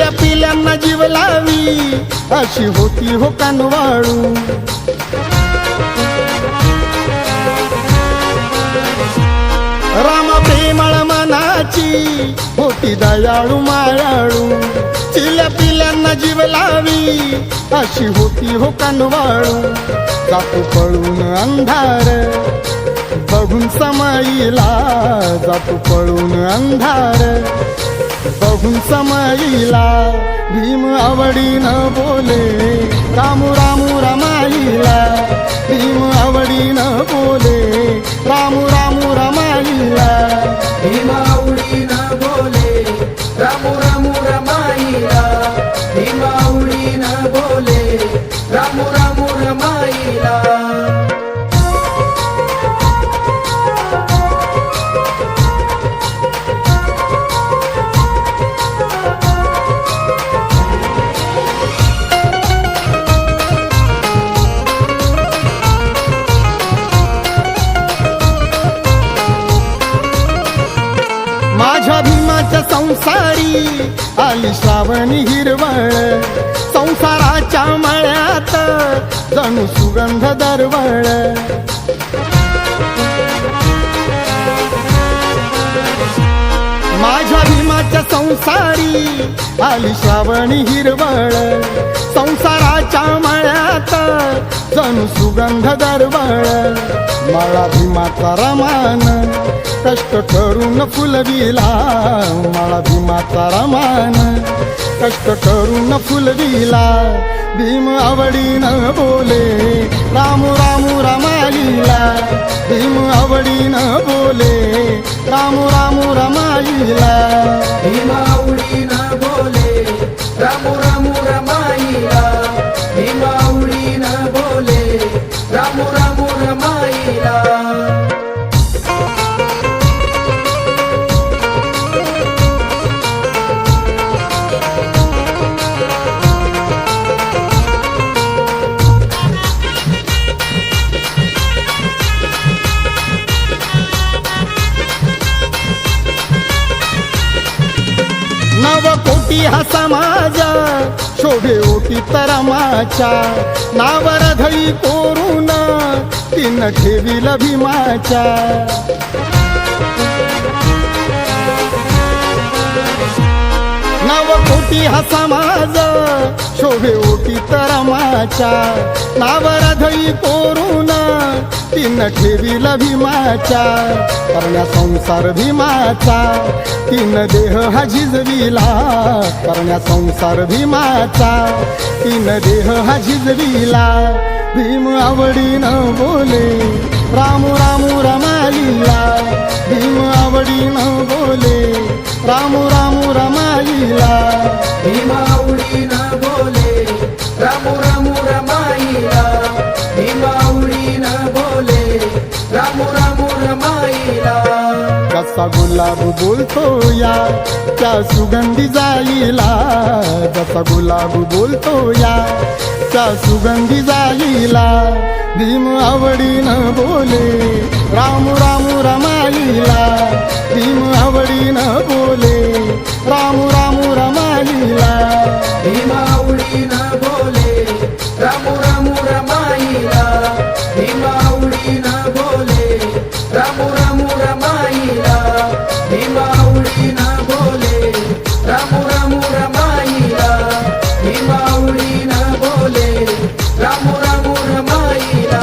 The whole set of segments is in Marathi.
चिल्या पिल्यांना जीव लावी अशी होती हो कानवाळू. रामा प्रेमळ मनाची होती दयाळू मायाळू. चिल्या पिल्यांना जीव लावी अशी होती हो कानवाळू. जातो पळून अंधार बघून समाईला, जातो पळून अंधार बघून समाईला. भीम आवडीनं बोले रामू रामू रमाईला. भीम आवडीनं बोले रामू रामू रमाईला. भीम आवडीनं बोले रामू रामू रमाईला. भीम आवडीनं बोले रामू रामू रमाईला. माझ्या भीमाच्या संसारी आली श्रावणी हिरवळ. संसाराच्या मळ्यात जणू सुगंध दरवळ. माझ्या भीमाच्या संसारी आली श्रावणी हिरवळ. संसाराच्या मळ्यात जणू सुगंध दरवळ. मला भीमाचा रमान कष्ट करून फुलविला. मला भीमाचा रमान कष्ट करून फुलविला. भीम आवडीनं बोले रामू रामू रमाईला. भीम आवडीनं बोले रामू रामू रमाईला. भीम आवडीनं बोले रामू रामू रमाईला. भीम आवडीनं बोले रामू रामू रमाईला. नवकोटी हा समाज शोभे ओटी तरमाच्या. नावर धई कोरून तीन ठेवील भीमाच्या. नवकोटी हा समाज शोभे ओटी तरमाच्या. नावर धई कोरून तीन ठेवील भीमाच्या. करण्या संसार भीमाचा तीन देह हा झिजविला. करण्या संसार भीमाचा तीन देह हा झिजविला. भीम आवडीनं बोले रामू रामू रमाईला. भीम आवडीनं बोले रामू रामू रमाईला. भीम आवडीनं बोले रामू रामू रमाईला. भीम आवडीनं बोले रामू रामू रमाईला. कसा गुलाब बोलतो या त्या सुगंधी जाईला. जसा गुलाब बोलतो या त्या सुगंधी जाईला. भीम आवडीनं बोले रामू रामू रमाईला. भीम आवडीनं बोले रामू रामू रमाईला. भीम आवडीनं बोले रामू रामू रमाईला. भीम आवडीनं बोले रामू रामू रमाईला. भीम आवडीनं बोले रामू रामू रमाईला. भीम आवडीनं बोले रामू रामू रमाईला.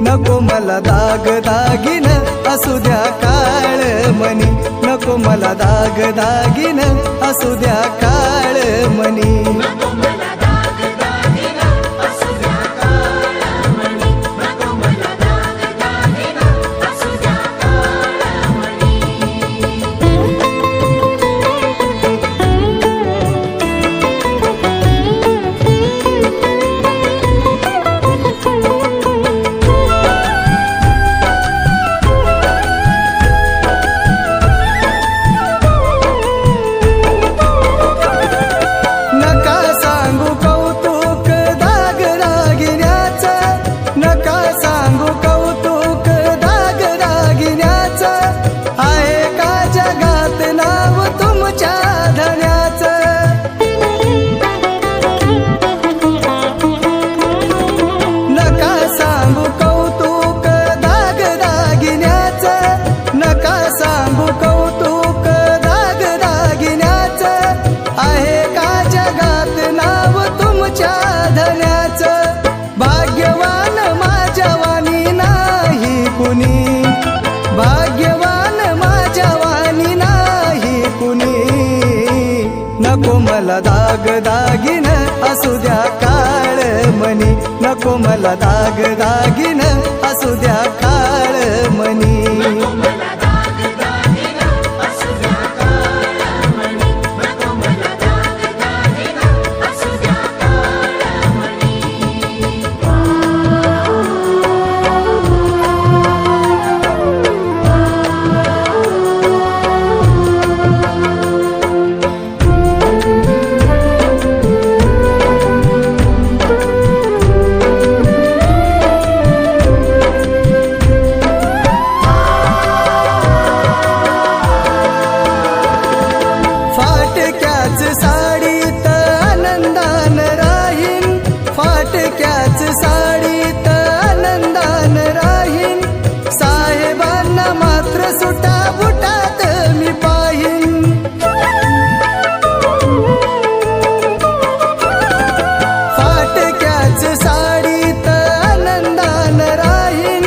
नको मला दाग दागिन असू द्या काळ मनी. नको मला दाग दागिन असू द्या काळ मनी. मला दाग दागिन असू द्या काळ मनी नको मला दाग दागिन असू द्या काळ मनी फाटक्याच साडीत आनंदान राहीन फाटक्याच साडीत आनंदान राहीन साहेबांना मात्र सुटा बुटात मी पाहीन फाटक्याच साडीत आनंदान राहीन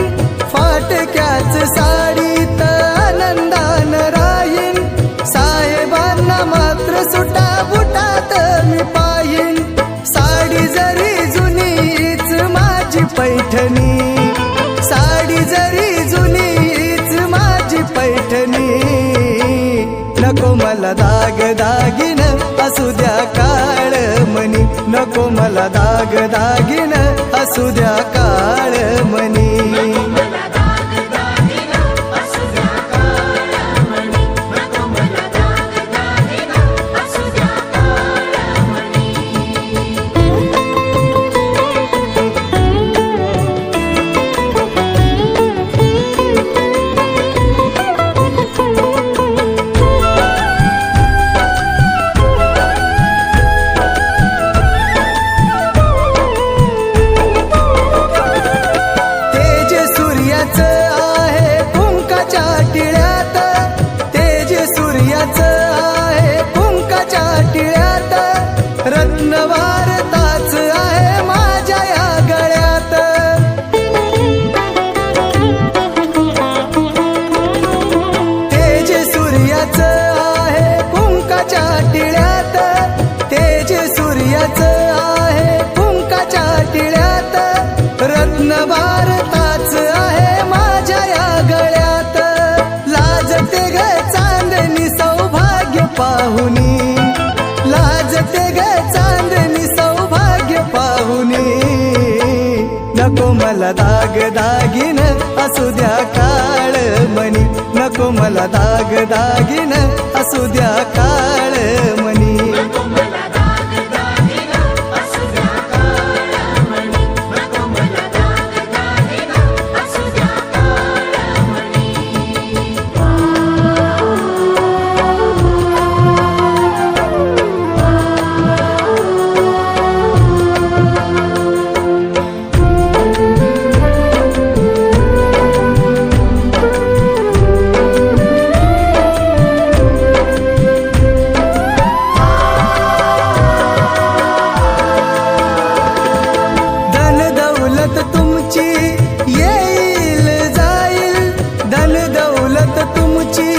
फाटक्याच साडीत आनंदान राहीन साहेबांना मात्र सुटा बुटात मी पाहीन साडी जरी जुनीच माझी पैठणी साडी जरी जुनीच माझी पैठणी नको मला दाग दागिन असू द्या काळ मनी नको मला दाग दागिन असू द्या काळ मनी आहे कुंकाच्या टिळ्यात तेज सूर्याचं आहे कुंकाच्या टिळ्यात रत्नवार ताच आहे माझ्या या गळ्यात तेज सूर्याचं आहे कुंकाच्या टिळ्यात तेज सूर्याचं आहे कुंकाच्या टिळ्यात रत्नवार ताच आहे माझ्या या गळ्यात लाजते ग चांदणी सौभाग्य पाहुनी लाजते ग चांदणी सौभाग्य पाहुनी नको मला दाग दागिन असू द्या काळ मनी नको मला दाग दागिन असू द्या काळ मनी तुमची येईल जाईल धन दौलत तुमची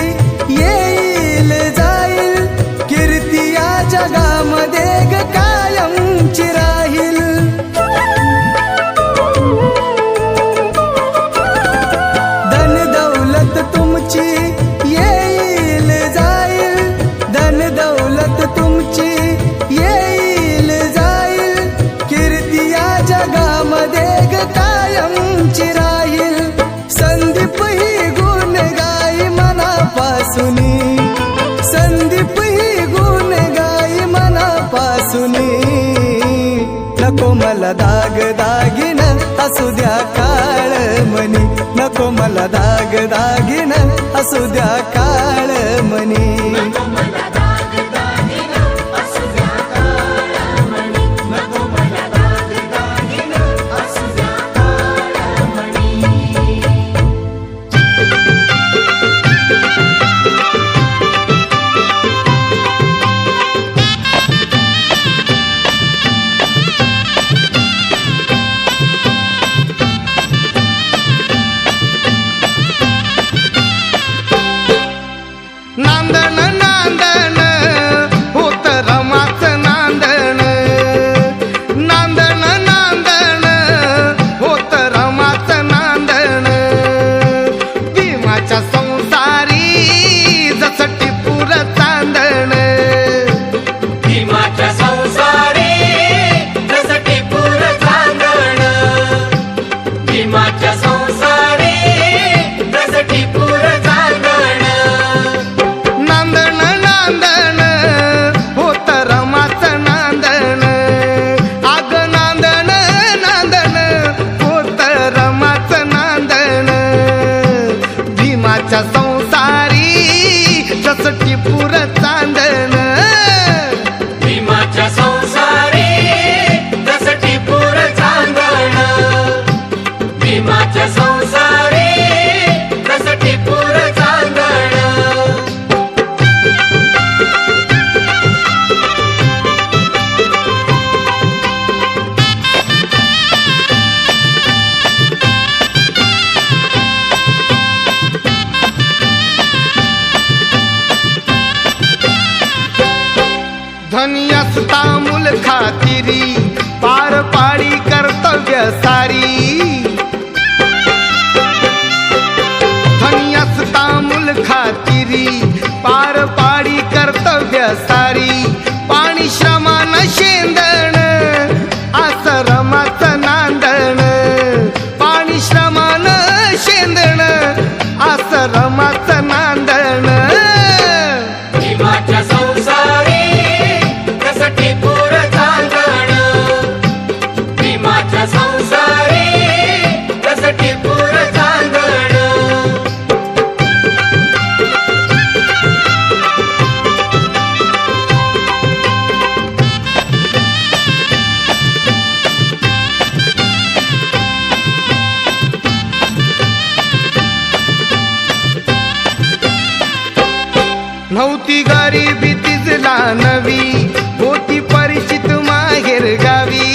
येईल जाईल कीर्ती या जगामध्ये ग कायमची राहील धन दौलत तुमची येईल जाईल धन दौलत तुमची येईल जाईल कीर्ती या जगामध्ये कायमची राहील संदीप ही गुण गाई मनापासूनी संदीप ही गुण गाई मनापासूनी नको मला दाग दागिन असू द्या काळ मनी नको मला दाग दागिन असू द्या काळ मनी नांदन नांदन होत रमाचं धनी असता मूल खातिरी पार पाडी कर्तव्य सारी धनी असता मूल खातिरी पार पाडी कर्तव्य सारी पाणी श्रमान शेंदण आश्रमाचं नांदण पाणी श्रमान शेंदण आश्रमाचं नांदण भीमाच्या संसारी कसं टिपूर चांदण भीमाच्या संसारी कसं टिपूर चांदण नव्हती गरिबी तिजला नवी होती परिचित माहेर गावी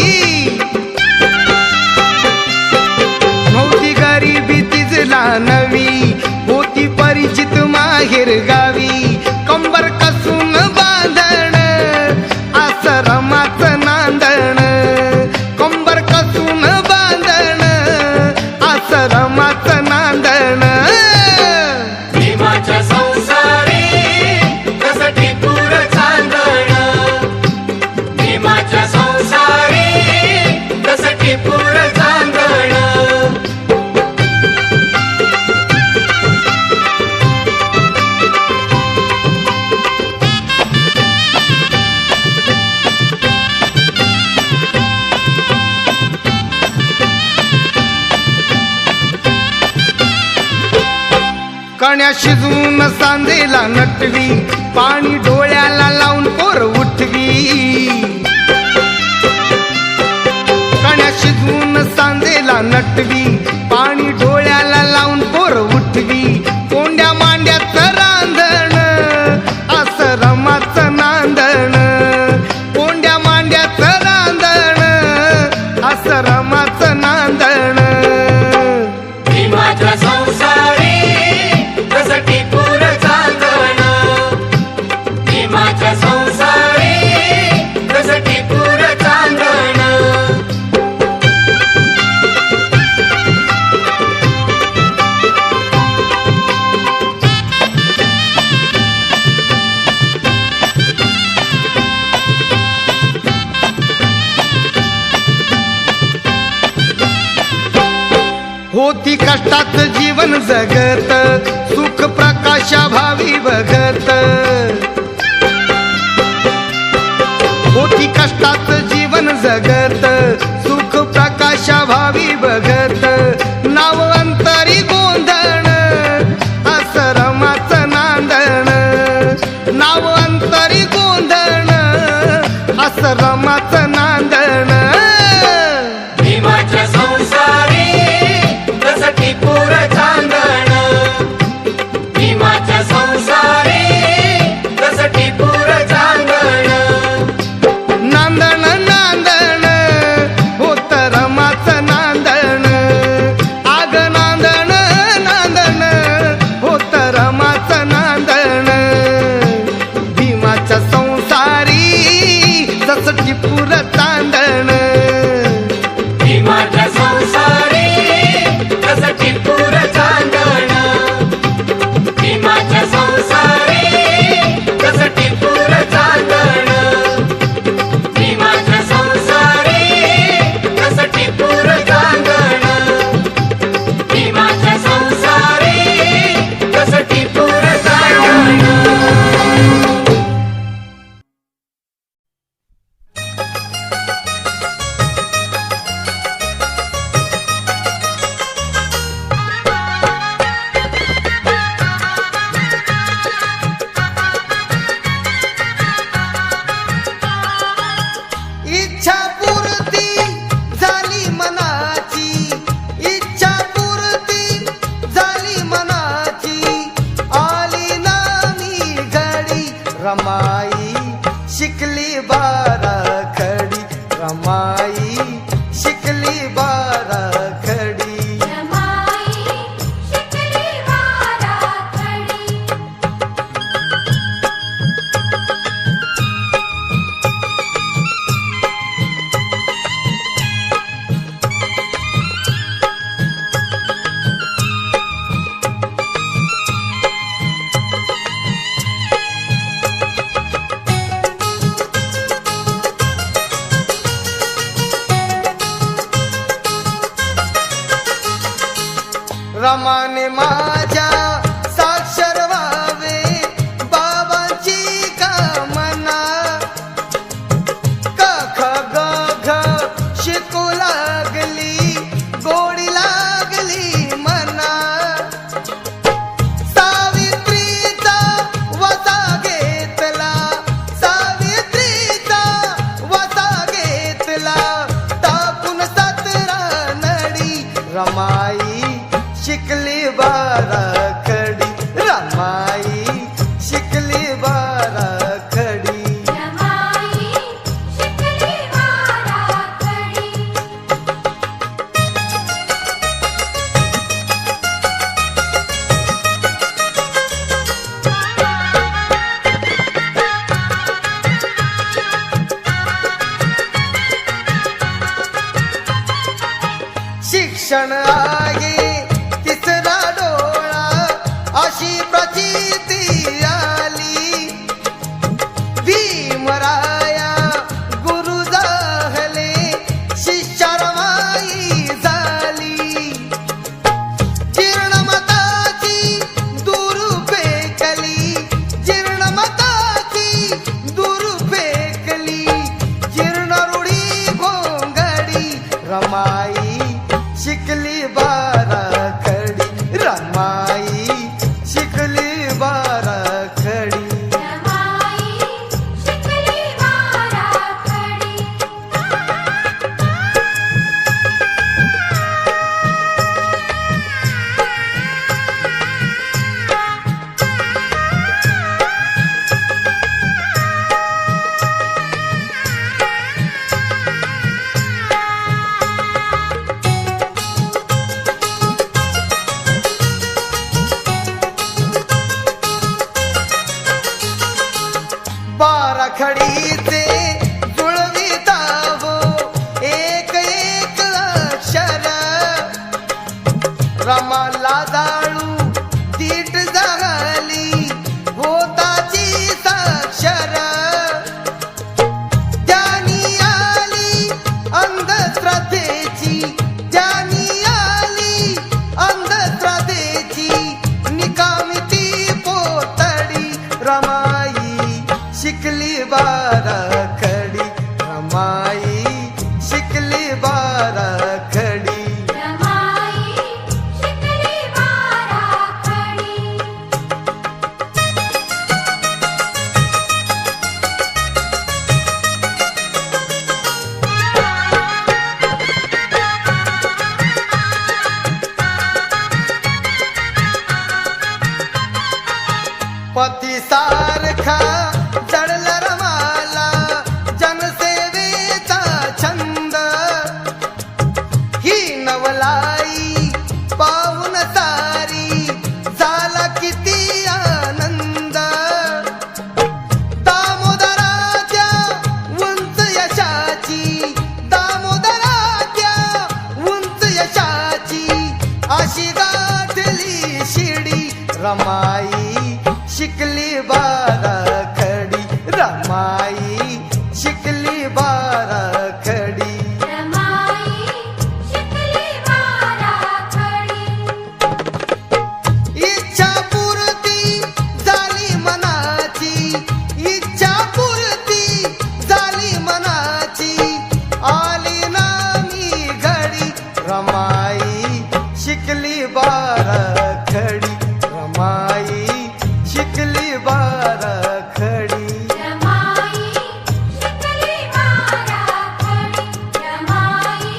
नव्हती गरिबी तिजला नवी होती परिचित माहेर गावी कंबर कसून बांधण आश्रमाचं नांदण कंबर कसून बांधण आश्रमाचं नांदण भीमाच्या संसारी कसं टिपूर चांदण भीमाच्या संसारी कसं टिपूर चांदण कण्या शिजून सांदेला नटवी पाणी डोळ्याला लावून पोर उठवी कण्या शिजून सांदेला नटवी पाणी डोळ्याला लावून पोर उठवी कोंड्या मांड्याचं रांधण आश्रमाचं नांदण कोंड्या मांड्याचं रांधण आश्रमाचं नांदण भीमाच्या संसारी कसं टिपूर चांदण भीमाच्या संसारी कसं टिपूर चांदण होती कष्टात जीवन जगत सुख प्रकाशा भावी बघत होती कष्टात जीवन जगत सुख प्रकाशा भावी बघत नाव अंतरी गोंधण आश्रमाचं नांदण नाव अंतरी गोंधण आश्रमाचं नांदण भीमाच्या संसारी कसं टिपूर चांदण भीमाच्या संसारी कसं टिपूर चांदण नांदण नांदण होत रमाचं नांदण आग नांदण नांदण होत रमाचं नांदण भीमाच्या संसारी जसं टिपूर चांदण भीमाच्या संसारी कसं टिपूर चांदण भीमाच्या संसारी कसं टिपूर चांदण भीमाच्या संसारी कसं टिपूर चांदण भीमाच्या संसारी कसं टिपूर चांदण इच्छा पूर्ती झाली मनाची इच्छा पूर्ती झाली मनाची आली ना मी घडी रमाई शिकली बारा खडी रमाई शिकली बारा खडी रमाई शिकली बाराखडी क्षण आहे तिसरा डोळा अशी प्रचिती आली भीमराया गुरु झाले शिष्यार माई झाली जीर्ण मताची दूर फेकली जीर्ण मताची दूर फेकली जीर्ण रूढी घोंगडी रमाई शिकली बाराखडी रमाई शिकली बाराखडी रमाई शिकली बाराखडी बाराखडीचे जुळवितावो एक एक अक्षर रमाला जाळू तीट झाली होताची साक्षर ज्यानी आली अंधश्रद्धेची ज्यानी आली अंधश्रद्धेची निकामिती पोतडी रमाई शिकली बाराखडी रमाई शिकली बाराखडी रमाई शिकली बाराखडी पती सारखा जडला रमाला जनसेवेचा छंद ही नवलाई पाहून सारी झाला किती आनंद दामोदराच्या उंच यशाची दामोदराच्या उंच यशाची अशी गाठली शिडी रमाई शिकली बाराखडी रमाई शिकली बाराखडी रमाई शिकली बाराखडी इच्छा पूर्ती झाली मनाची इच्छा पूर्ती झाली मनाची आली नामी घडी रमाई शिकली बाराखडी रमाई शिकली बाराखडी रमाई शिकली बाराखडी रमाई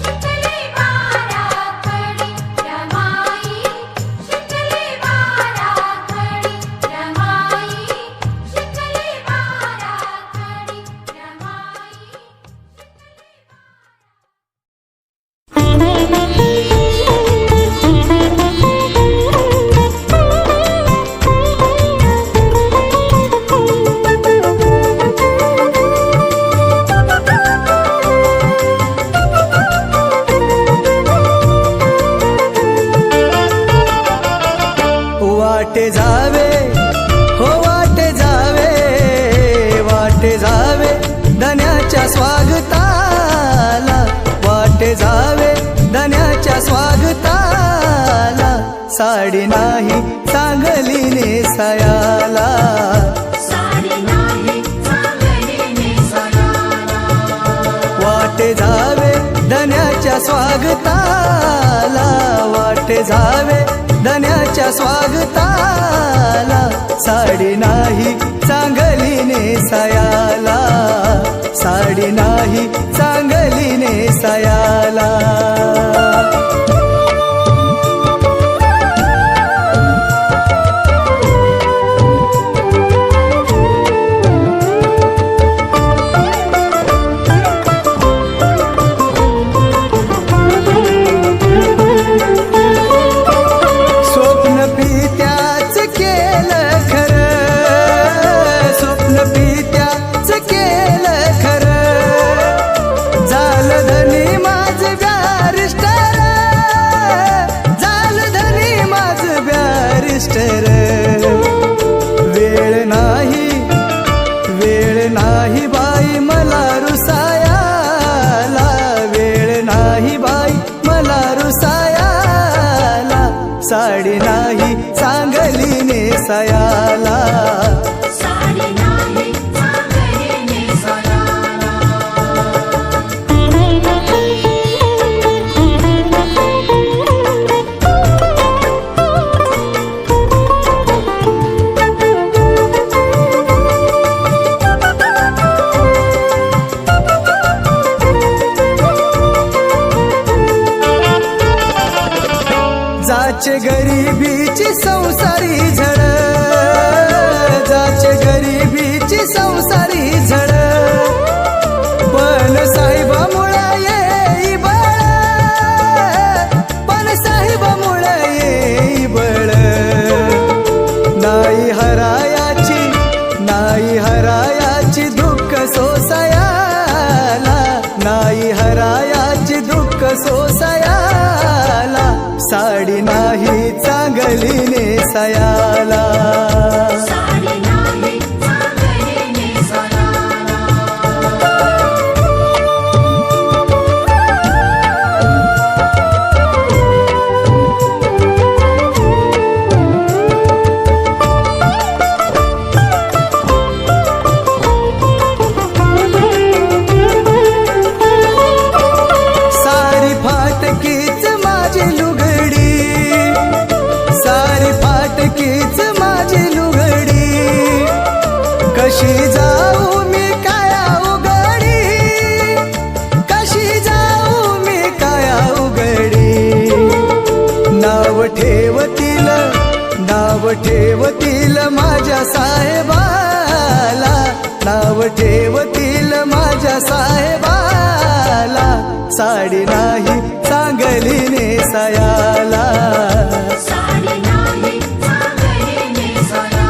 शिकली बाराखडी रमाई शिकली बाराखडी रमाई शिकली बाराखडी वाटे जावे हो वाटे जावे वाटे जावे धन्याच्या स्वागताला वाटे जावे धन्याच्या स्वागताला साडी नाही चांगली नेसायाला साडी नाही चांगली नेसायाला वाटे जावे धन्याच्या स्वागताला वाटे जावे धन्याच्या स्वागताला साडी नाही चांगली नेसायाला साडी नाही चांगली नेसायाला स्वप्न पित्या साडी नाही चांगली नेसायला जाचे गरिबीची संसारी झड, जाचे गरिबीची संसारी झड, पण साहेबामुळे येई बळ, पण साहेबामुळे येई बळ. नाही हरायाची, नाही हरायाची दुःख सोसायाला, नाही हरायाची दुःख सोसायाला, साडी नाही चांगली नेसायाला. साडी नाही चांगली नेसायला सारी फाटकीच माझी लुगडी, सारी फाटकीच माझी लुगडी, कशी जाऊ मी काया उघडी, कशी जाऊ मी काया उघडी. नाव ठेवतील, नाव ठेवतील माझ्या साहेबाला, नाव ठेवतील माझ्या साहेबाला, साडी नाही चांगली नेसायाला. साडी नाही चांगली नेसायला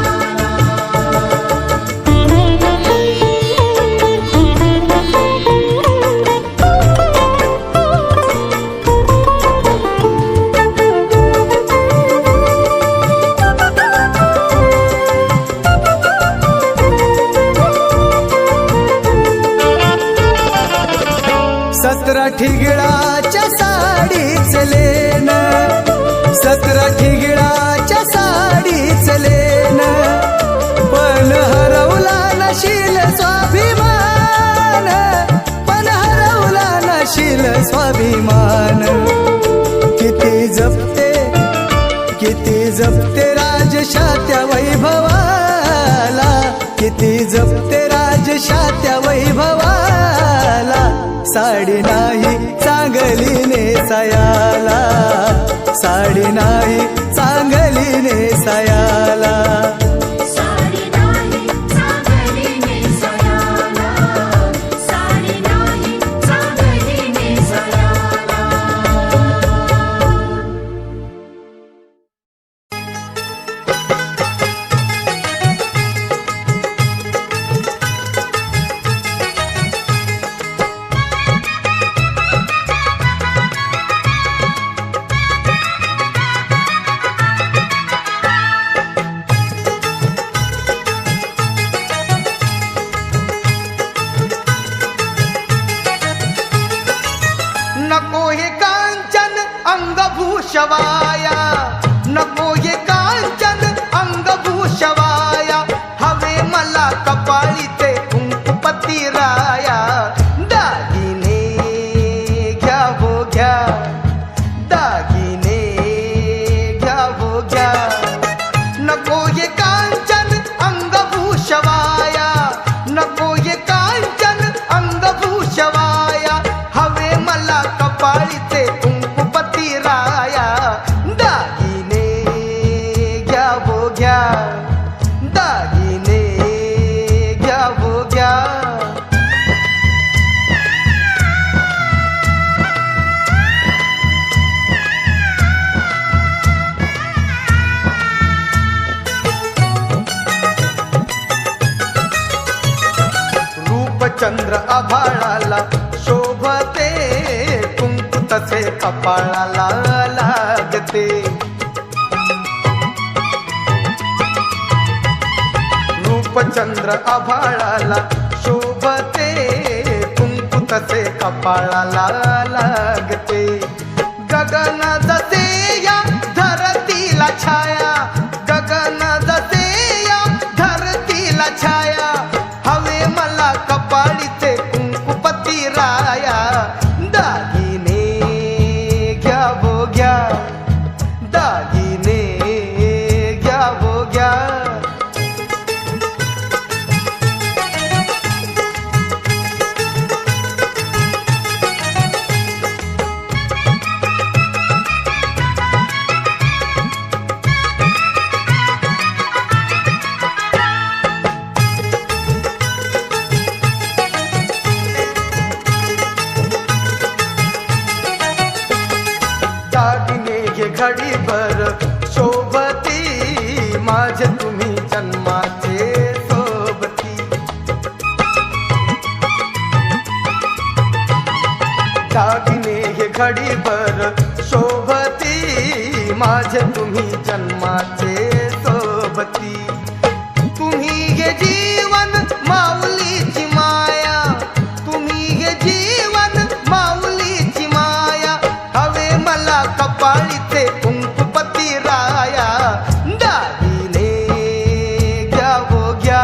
सतरा ठिगळाच्या साडीच लेन, सतरा ठिगळाच्या साडीच लेन, पण हरवला नशील स्वाभिमान, पण हरवला नशील स्वाभिमान. किती जपते, किती जपते राजशात्या वैभवाला, किती जपते राजशात्या वैभवाला, साडी नाही चांगली नेसायाला, साडी नाही चांगली नेसायाला. साडी नाही चांगली नेसायला साडी नाही चांगली नेसायला नको हे कांचन अंगभूषवाया, नको हे कांचन अंगभूषवाया, हवे मला कपाळीचे कुंकुपती राया. दागिने घ्या हो घ्या, दागिने घ्या हो घ्या. नको हे कांचन अंगभूषवाया, नको हे कांचन अंगभूषवाया, हवे मला कपाळीचे कुंकुपती राया. दागिने घ्या हो घ्या, दागिने घ्या हो घ्या. रूपचंद्र आभाळाला शोभते, कुंकू तसे कपाळाला लागते. रूपचंद्र आभाळाला शोभते, कुंकू तसे कपाळाला लागते. गगन जसे या धरतीला छाया, गगन जसे या जन्माचे सोबती. दागिने हे घडीभर शोभती, माझे तुम्ही जन्माचे सोबती. तुम्ही हे जीवन माऊलीची माया, तुम्ही हे जीवन माऊलीची माया. हवे मला कपाळीचे कुंकुपती राया. दागिने घ्या वो घ्या,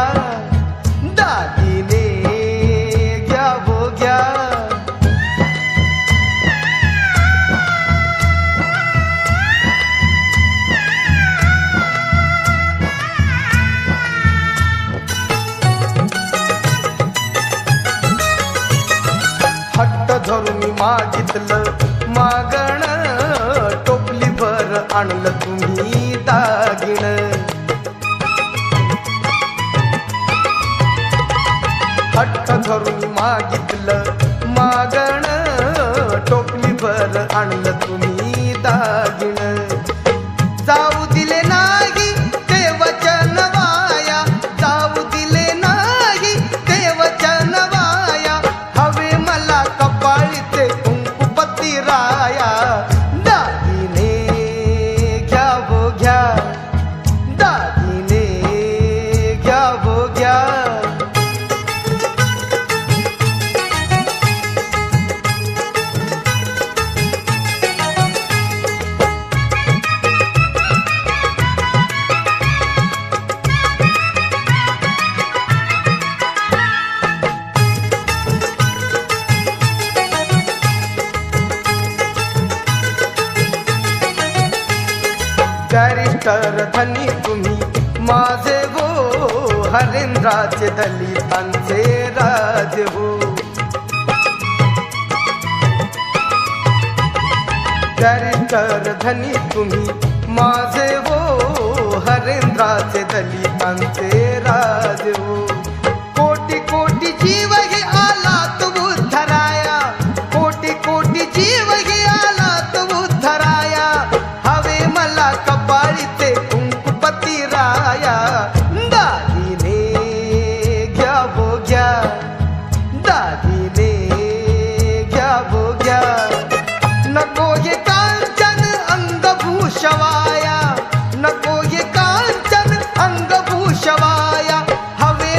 दागिने घ्या वो घ्या. हट्ट धरून मी मागितलं मागण, टोपली भर आणलं तुम्ही दागिण. हट्ट धरून मी मागितलं मागण, टोपली भर आणलं तुम्ही दागिण. जाऊ दिले नाही ते वचन वाया, जाऊ दिले नाही ते वचन वाया. हवे मला कपाळीचे कुंकुपती राया. दागिने घ्या वो घ्या, दागिने घ्या वो घ्या. बॅरिस्टर धनी तुम्ही माझे हो, हरेंद्राचे दलितांचे राजे हो. बॅरिस्टर धनी तुम्ही माझे हो, हरेंद्राचे दलितांचे राजे हो. कोटी कोटी जीव हे आलात उद्धराया, कोटी कोटी जीव हे आलात उद्धराया. हवे मला कपाळीचे कुंकुपती राया. दागिने घ्या वो घ्या, दागिने घ्या वो घ्या. नको हे कांचन अंगभूषवाया, नको हे कांचन अंगभूषवाया. हवे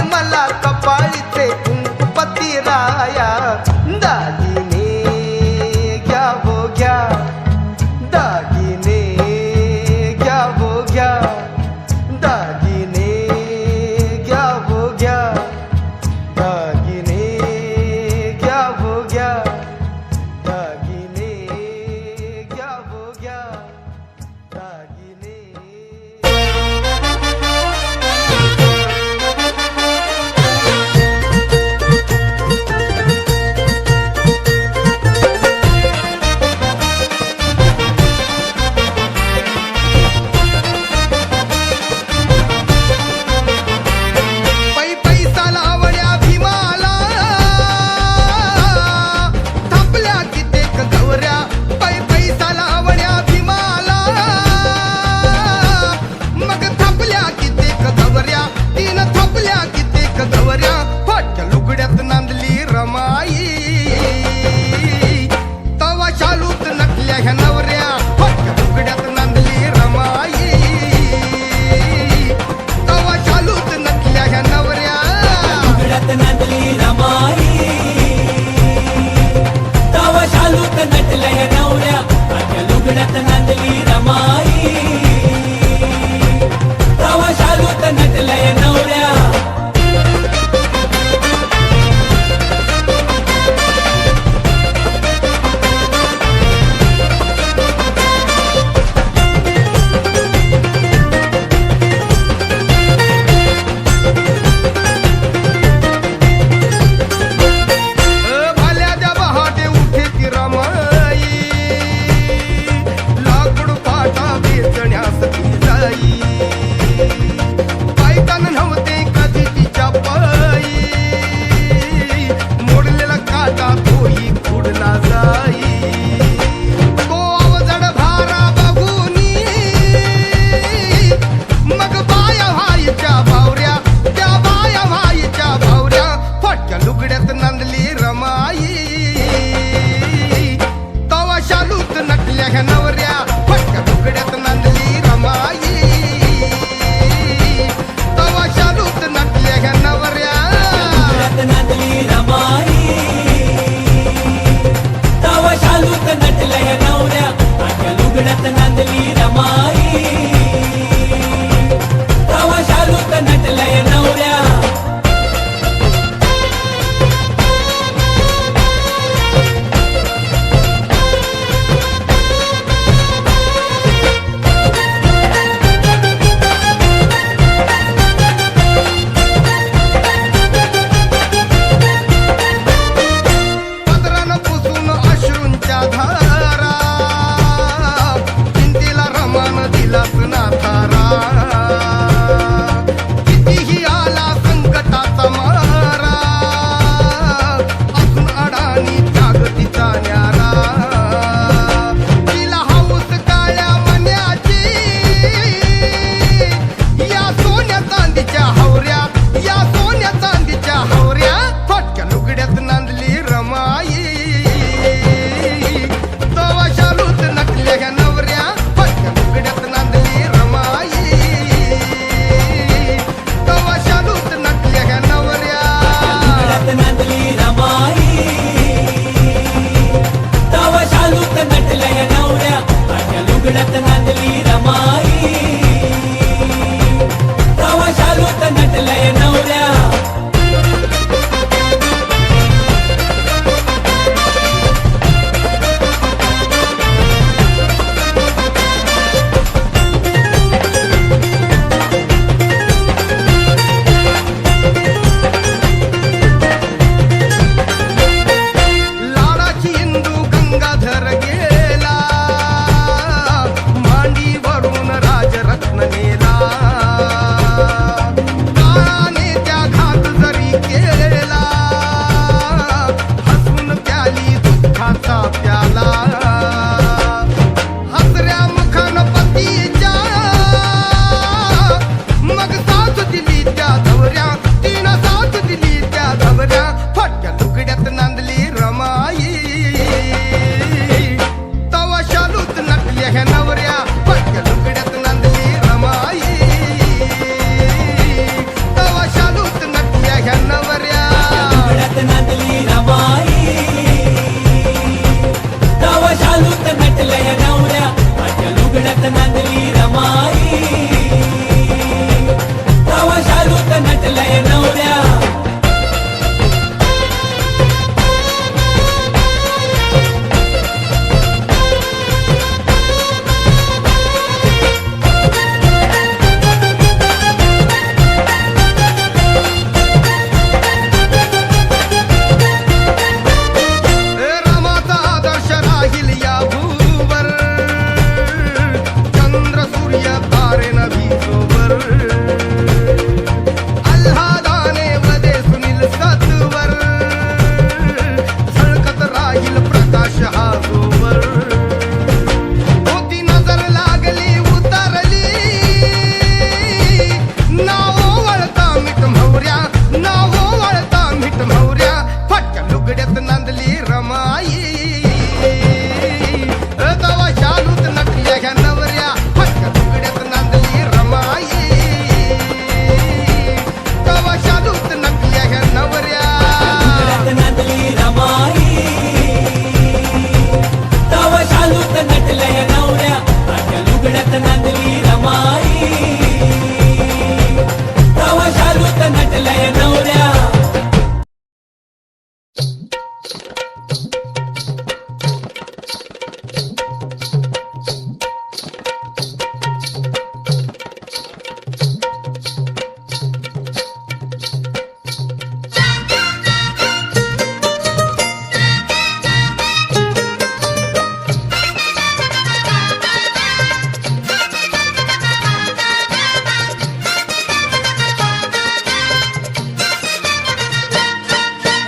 बदलय नवऱ्या.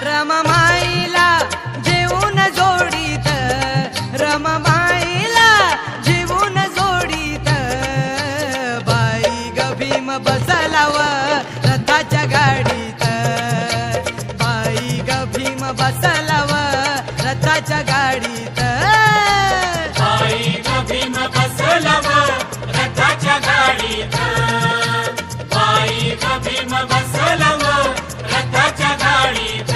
रमामाईला जेवून जोडीत, रमामाईला जेवून जोडीत, बाई ग भीम बसलाव रथाच्या गाडीत, बाई ग भीम बसलाव रथाच्या गाडीत. बाई ग भीम बसलाव रथाच्या गाडीत, बाई ग भीम बसलाव रथाच्या गाडीत.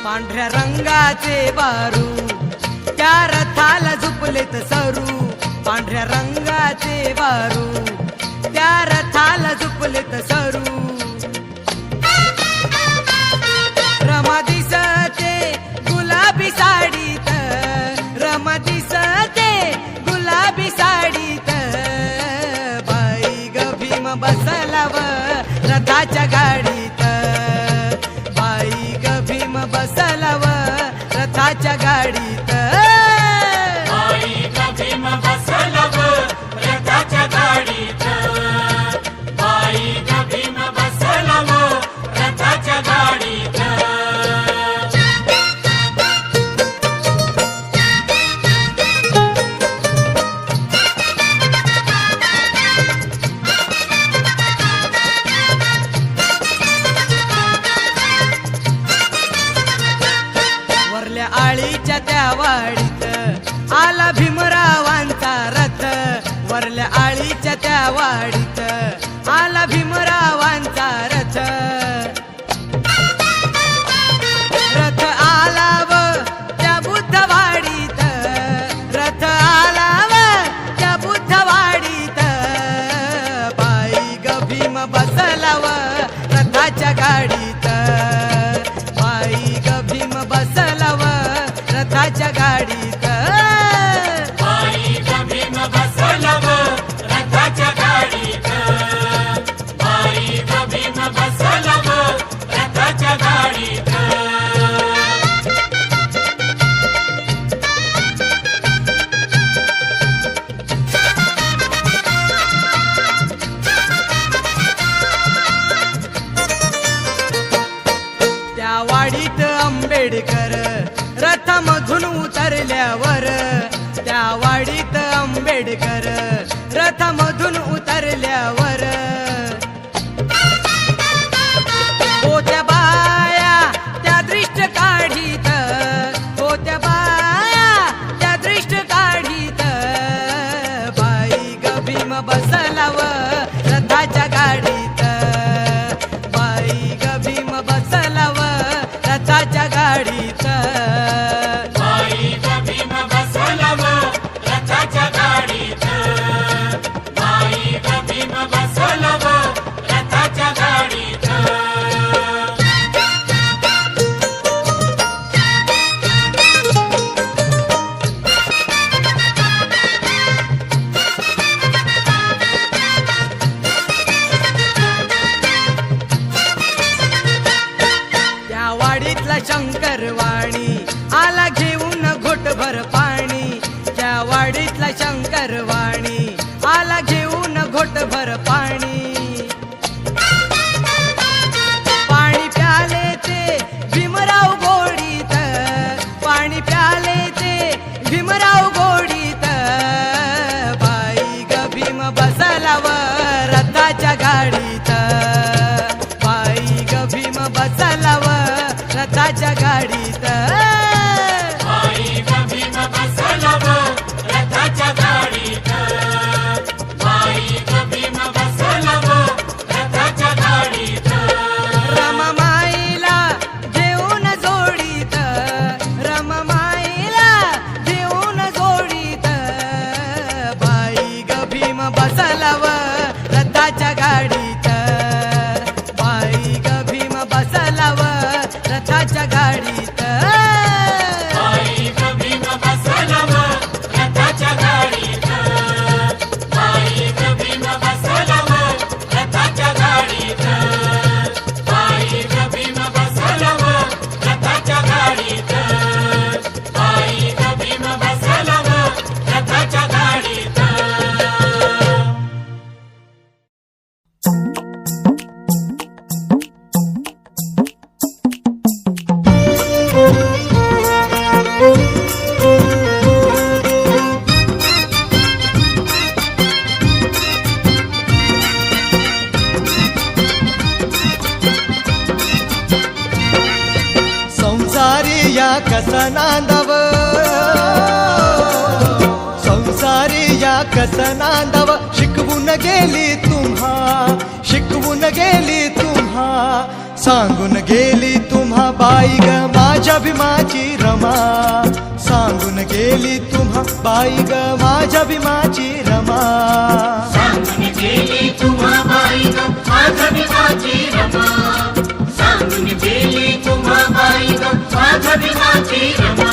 पांढऱ्या रंगाचे बारू त्या रथाला झुपलेत सरू, पांढऱ्या रंगाचे बारू त्या रथाला झुपलेत सरू. रमा दिसते गुलाबी साडीत, रमा दिसते गुलाबी साडीत, बाई ग भीम बसलाव रथाच्या गाडीत, बाई ग भीम बसलाव रथाच्या गाडीत. बाई ग भीम बसलाव रथाच्या गाडीत, बाई ग भीम बसलाव रथाच्या गाडीत. वरल्या आळीच्या त्या वाडीत आला भीमरावांचा रथ, वरल्या आळीच्या त्या वाडीत आला भीमरावांचा रथ. रथ आला व त्या बुद्धवाडीत, रथ आला व त्या बुद्धवाडीत, बाई ग भीम बसलाव रथाच्या गाडीत, बाई ग भीम बसलाव रथाच्या गाडीत. बाई ग भीम बसलाव रथाच्या गाडीत, बाई ग भीम बसलाव रथाच्या गाडीत. त्या वाडीत आंबेडकर रथामधून उतरल्यावर, त्या वाडीत आंबेडकर रथामधून उतरल्यावर, होत्या बाया त्या दृष्ट काढीत, होत्या बाया त्या दृष्ट काढीत, बाई ग भीम बसलाव रथाच्या गाडीत, बाई ग भीम बसलाव रथाच्या गाडीत. बाई ग भीम बसलाव रथाच्या गाडीत, बाई ग भीम बसलाव रथाच्या गाडीत. त्या वाडीतला शंकरवाणी आला घेऊन घोटभर पाणी, त्या वाडीतला शंकरवाणी आला घेऊन घोटभर पाणी. पाणी प्याले ते भीमराव गोडीत, पाणी प्याले ते भीमराव गोडीत, बाई ग भीम बसलाव रथाच्या गाडीत, बाई ग भीम बसलाव रथाच्या गाडीत. बाई ग भीम बसलाव रथाच्या गाडीत, बाई ग भीम बसलाव रथाच्या गाडीत. रमामाईला कसा नांदाव संसारी या कसा नांदाव शिकवून गेली तुम्हा सांगून गेली तुम्हा बाई ग माझ्या भीमाची रमा सांगून गेली तुम्हा बाई ग माझ्या भीमाची रमा सांगून गेली तुम्हा बाई ग माझ्या भीमाची रमा सांगून गेली तुम्हा बाई ग माझ्या भीमाची रमा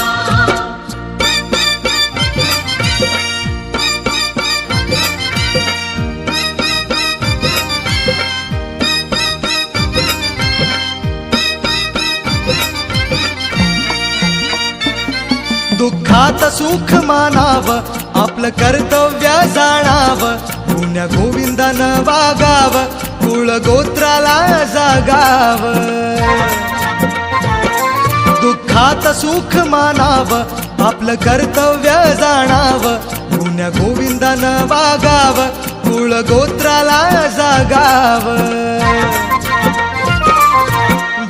दुःखात सुख मानाव आपलं कर्तव्य जाणाव पुण्य गोविंदानं वागाव कुळ गोत्राला जागाव दुःखात सुख मानाव आपलं कर्तव्य जाणाव पुण्य गोविंदानं वागाव कुळ गोत्राला जागाव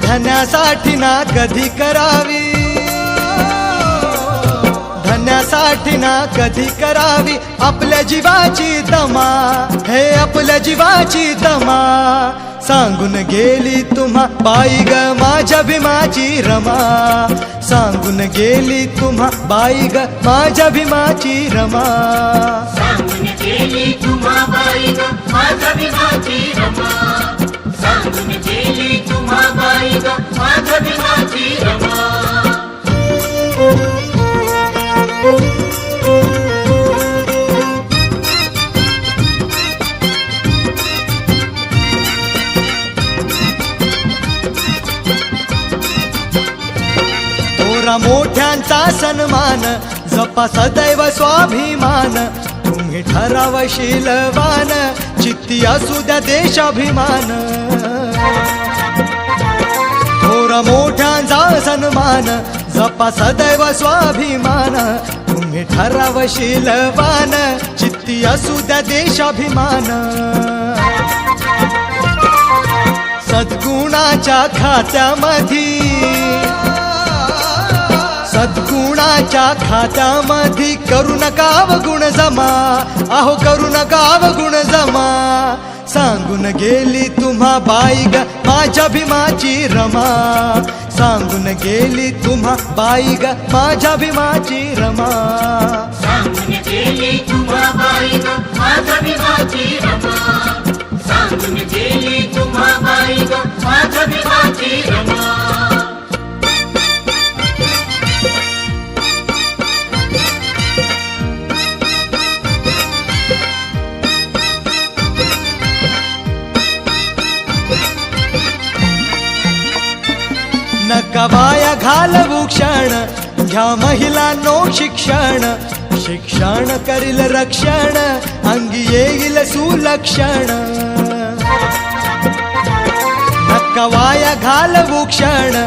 धन्यासाठी ना कधी करावी धन्यासाठी ना कधी करावी आपल्या जीवाची तमा हे आपल्या जीवाची तमा सांगून गेली तुम्हा बाई ग माझ्या भीमाची रमा सांगून गेली तुम्हा बाई ग माझ्या भीमाची रमा सांगून गेली तुम्हा बाई ग माझ्या भीमाची रमा सांगून गेली तुम्हा बाई ग माझ्या भीमाची रमा थोरा मोठ्यांचा सन्मान जपा सदैव स्वाभिमान तुम्ही ठरावशीलवान चित्ती असू द्या देशाभिमान थोरा मोठ्यांचा सन्मान जपा सदैव स्वाभिमान तुम्ही ठरावशीलवान चित्ती असू द्या देशाभिमान सद्गुणाच्या खात्यामध्ये करू नका अवगुण जमा अहो करू नका अवगुण जमा सांगून गेली तुम्हा बाई ग माझ्या भीमाची रमा सांगून गेली तुम्हा बाई ग माझ्या भीमाची रमा सांगून गेली तुम्हा बाई ग माझ्या भीमाची रमा सांगून गेली तुम्हा बाई ग माझ्या भीमाची रमा नका वाया घालवू क्षण घ्या महिलांनो शिक्षण करील रक्षण अंगी येईल सुलक्षण नका वाया घालवू क्षण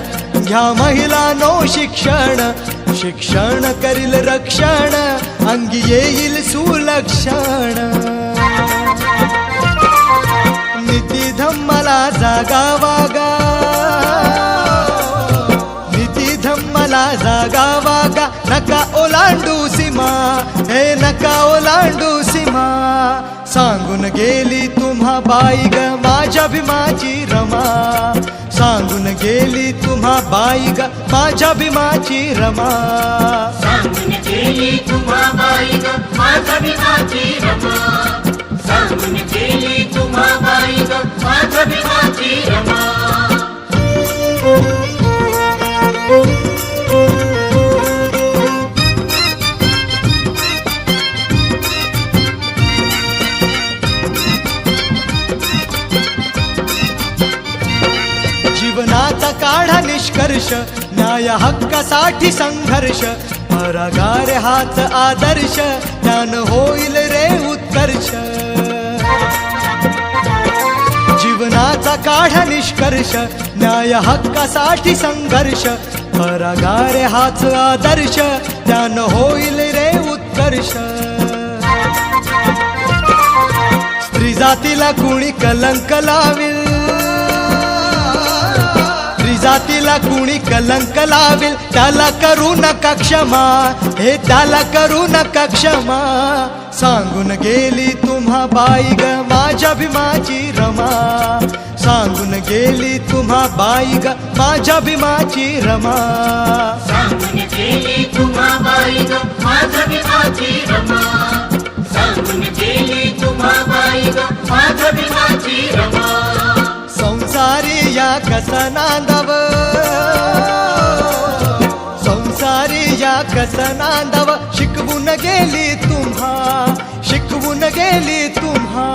घ्या महिलांनो शिक्षण करील रक्षण अंगी येईल सुलक्षण नीती धम्माला जागा वागा जागा वागा नका ओलांडू सीमा हे नका ओलांडू सीमा सांगून गेली तुम्हा बाई ग माझ्या भीमाची रमा सांगून गेली तुम्हा बाई ग माझ्या भीमाची रमा सांगून गेली तुम्हा बाई ग माझ्या भीमाची रमा सांगून गेली तुम्हा बाई ग माझ्या भीमाची रमा जीवनाचा काढा निष्कर्ष न्याय हक्कासाठी संघर्ष परागार हाच आदर्श ज्ञान होईल रे उत्कर्ष जीवनाचा काढा निष्कर्ष न्याय हक्कासाठी संघर्ष परागार हाच आदर्श ज्ञान होईल रे उत्कर्ष स्त्री जातीला कुणी कलंक लाविल जातीला कुणी कलंक लावेल त्याला करू नका क्षमा, हे त्याला करू नका क्षमा. सांगून गेली तुम्हा बाई ग माझ्या भीमाची रमा, सांगून गेली तुम्हा बाई ग माझ्या भीमाची रमा. सांगून गेली तुम्हा बाई ग माझ्या भीमाची रमा, सांगून गेली तुम्हा बाई ग माझ्या भीमाची रमा. संसारी या कसा नांदाव, संसारी या कसा नांदाव, शिकवून गेली तुम्हा, शिकवून गेली तुम्हा.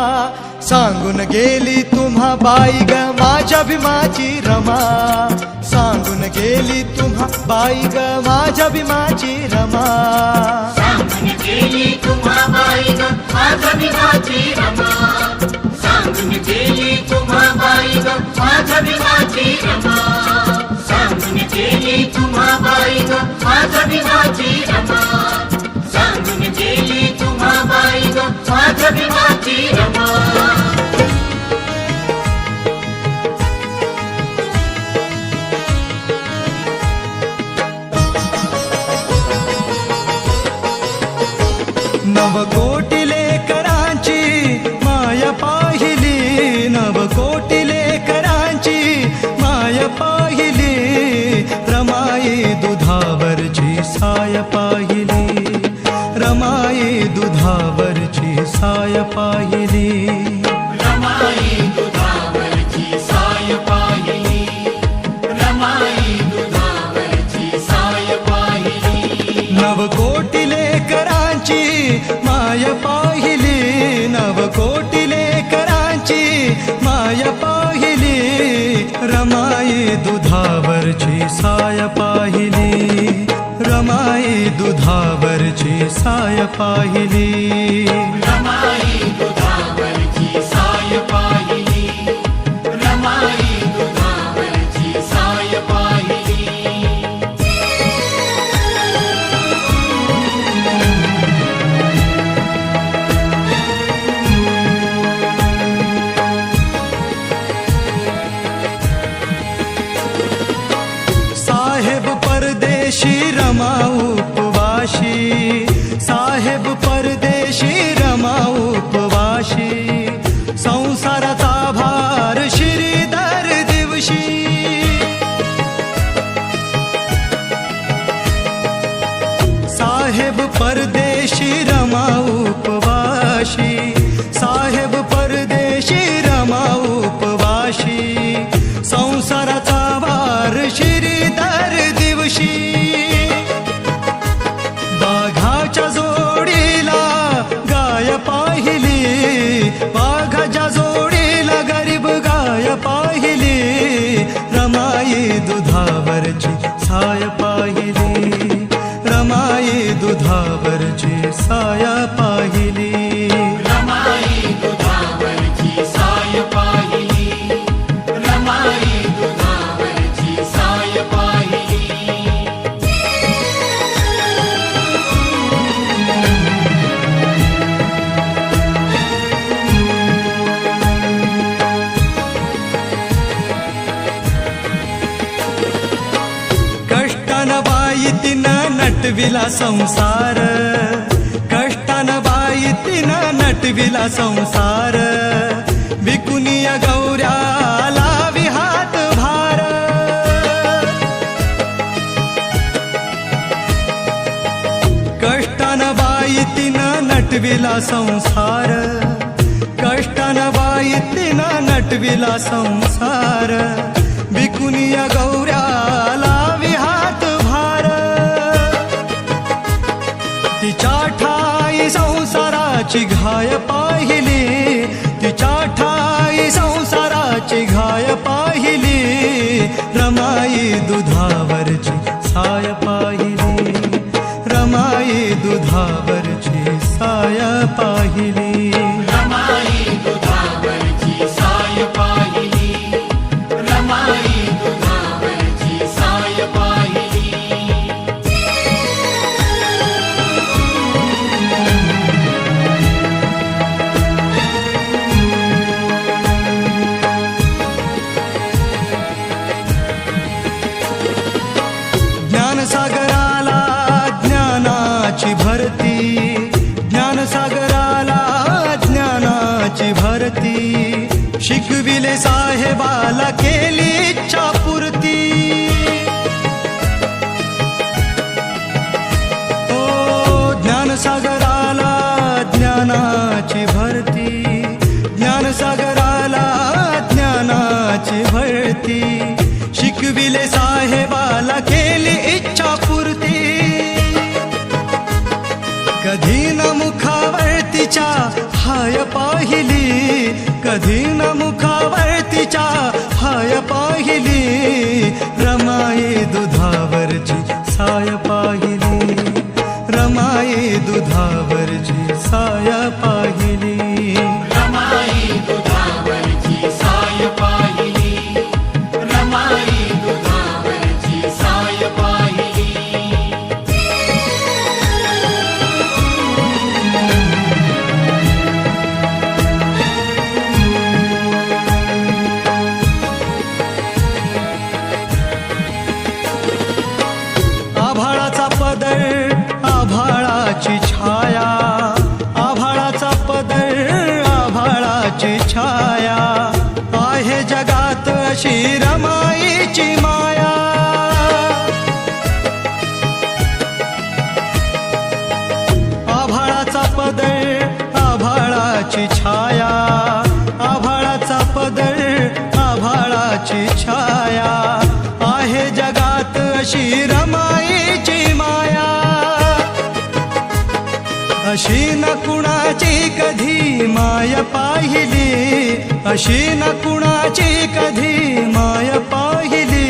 सांगून गेली तुम्हा बाई ग माझ्या भीमाची रमा, सांगून गेली तुम्हा बाई ग माझ्या भीमाची रमा. सांगून गेली तुम्हा बाई ग माझ्या भीमाची रमा, सांगून गेली तुम्हा बाई ग माझ्या भीमाची रमा, सांगून गेली तुम्हा बाई ग माझ्या भीमाची रमा, सांगून गेली तुम्हा बाई ग माझ्या भीमाची रमा. नवकोटी लेकरांची माया पाहिली, नवकोटी लेकरांची माया पाहिली, रमाई दुधावरची साय पाहिली, रमाई दुधावरची साय पाहिली. रमाई दुधावरची साय पाहिली, रमाई दुधावरची साय पाहिली. नवकोटी लेकरांची माय पाहिली, नवकोटी लेकरांची माय पाहिली, रमाई दुधावरची साय पाहिली, रमाई दुधावरची साय पाहिली. रमाई दुधावरची साय पाहिली, रमाई दुधावरची साय पाहिली. साहेब परदेशी रमा उपवाशी, साहेब परदेशी रमा उपवाशी, संसाराचा भार श्रीधर दिवशी. साहेब परदेशी रमा उपवाशी, साहेब परदेशी रमा उपवाशी, संसाराचा भार श्रीधर दिवशी. वाघाच्या जोडीला गाय पाहिली, वाघाच्या जोडीला गरीब गाय पाहिली, रमाई दुधावरची साय पाहिली, रमाई दुधावरची साय पाहिली. रमाई दुधावरची साय पाहिली, रमाई दुधावरची साय पाहिली. कष्टानं बाई तिनं नटविला संसार, कष्टानं बाई तिनं नटविला संसार, विकुनिया गौऱ्याला विहात भार. कष्टानं बाई तिनं नटविला संसार, कष्टानं बाई तिनं नटविला संसार, विकुनिया गौऱ्याला विहात भार. तिच्या ठाई संसाराची घाय पाहिली, तिच्या ठाई संसाराची घाय पाहिली, रमाई दुधावरची साय पाहिली, रमाई दुधावरची साय पाहिली. रमाई दुधावरची साय पाहिली, रमाई दुधावरची साय पाहिली. साहेबाला केली इच्छा पूर्ती ओ ज्ञानसागराला ज्ञानाची भरती ज्ञानसागराला ज्ञानाची भरती शिकविले साहेबाला केली इच्छा पूर्ती कधी न मुखावर तिच्या हाय पाहिली कधी न मुखावर तिच्या हाय पाहिली रमाई दुधावरची साय पाहिली रमाई दुधावरची साय पाहिली रमाई दुधावरची साय पाहिली रमाई दुधावरची साय पाहिली आभाळाचा पदर आभाळाची छाया आभाळाचा पदर आभाळाची छाया आहे जगात अशी रमाईची माया आभाळाचा पदर आभाळाची छाया आभाळाचा पदर आभाळाची छाया आहे जगात अशी रमाईची माया अशी न कुणाची कधी माय पाहिली अशी न कुणाची कधी माय पाहिली